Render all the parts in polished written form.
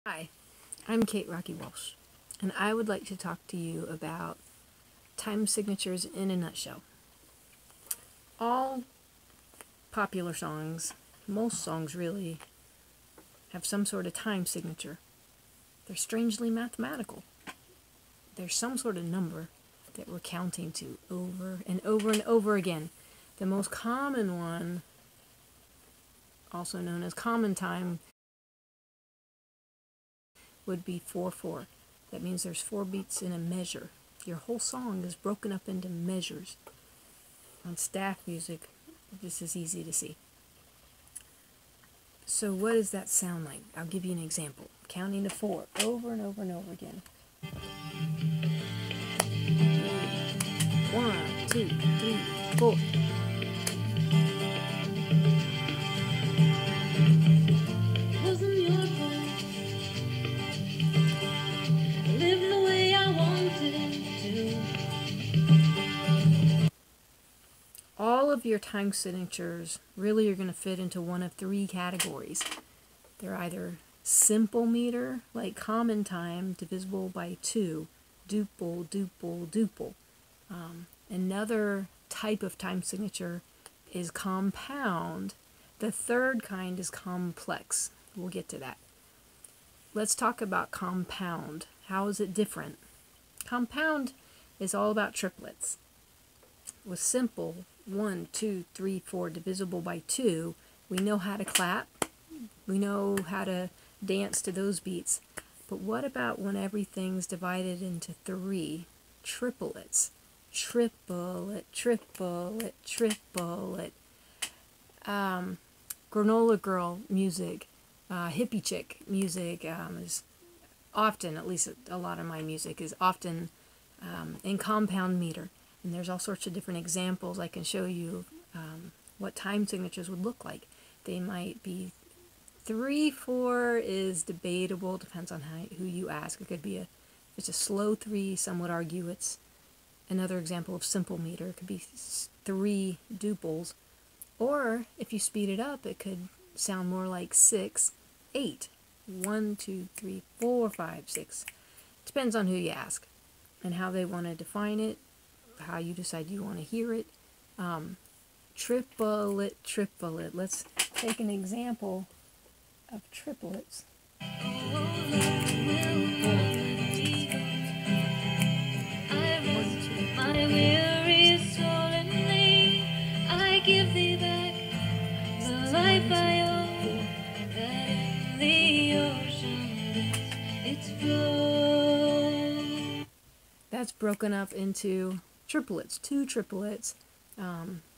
Hi, I'm Kate Rocky Walsh, and I would like to talk to you about time signatures in a nutshell. All popular songs, most songs really, have some sort of time signature. They're strangely mathematical. There's some sort of number that we're counting to over and over and over again. The most common one, also known as common time, would be 4/4. That means there's 4 beats in a measure. Your whole song is broken up into measures. On staff music, this is easy to see. So what does that sound like? I'll give you an example. Counting to 4 over and over and over again. 1, 2, 3, 4. All of your time signatures really are going to fit into one of 3 categories. They're either simple meter, like common time, divisible by 2, duple, duple, duple. Another type of time signature is compound. The third kind is complex. We'll get to that. Let's talk about compound. How is it different? Compound is all about triplets. With simple, 1, 2, 3, 4, divisible by 2, we know how to clap. We know how to dance to those beats. But what about when everything's divided into 3? Triplets. Triplet, triplet, triplet. Granola girl music, hippie chick music is often, at least a lot of my music, is often in compound meter. And there's all sorts of different examples I can show you what time signatures would look like. They might be 3/4 is debatable, depends on who you ask. It could be it's a slow 3. Some would argue it's another example of simple meter. It could be 3 duples, or if you speed it up, it could sound more like 6, 8. 1, 2, 3, 4, 5, 6. Depends on who you ask and how they want to define it, how you decide you want to hear it. Triplet, triplet. Let's take an example of triplets. That's broken up into triplets, 2 triplets,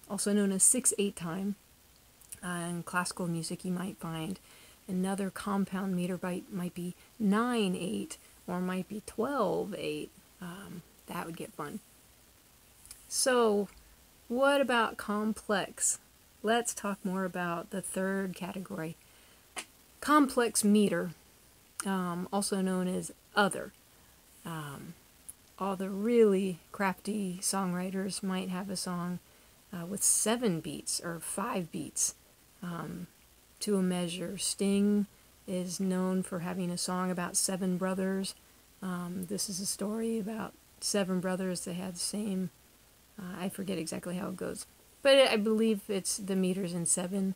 also known as 6/8 time. In classical music, you might find another compound meter might be 9/8 or might be 12/8. That would get fun. So, what about complex? Let's talk more about the third category. Complex meter, also known as other. All the really crafty songwriters might have a song with 7 beats or 5 beats to a measure. Sting is known for having a song about 7 brothers. This is a story about 7 brothers that had the same, I forget exactly how it goes, but I believe it's the meters in 7.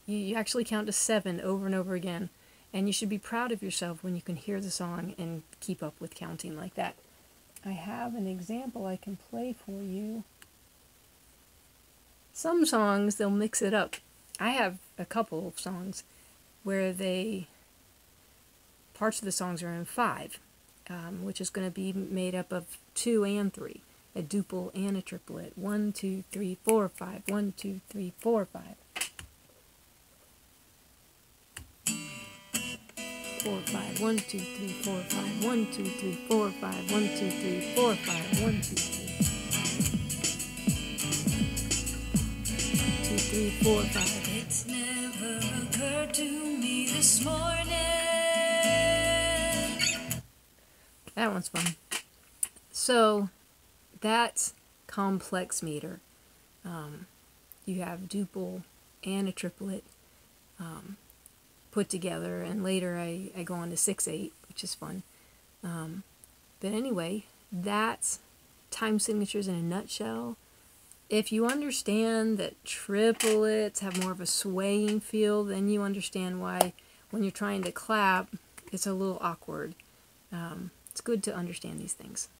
You actually count to 7 over and over again. And you should be proud of yourself when you can hear the song and keep up with counting like that. I have an example I can play for you. Some songs, they'll mix it up. I have a couple of songs where parts of the songs are in 5, which is going to be made up of 2 and 3. A duple and a triplet. 1, 2, 3, 4, 5. 1, 2, 3, 4, 5. 4, 5, 1, 2, 3, 4, 5, 1, 2, 3, 4, 5, 1, 2, 3, 4, 5, 1, 2, 3. 2, 3, 4, 5. It's never occurred to me this morning. That one's fun. So, that's complex meter. You have duple and a triplet. put together, and later I go on to 6/8, which is fun. But anyway, that's time signatures in a nutshell. If you understand that triplets have more of a swaying feel, then you understand why when you're trying to clap, it's a little awkward. It's good to understand these things.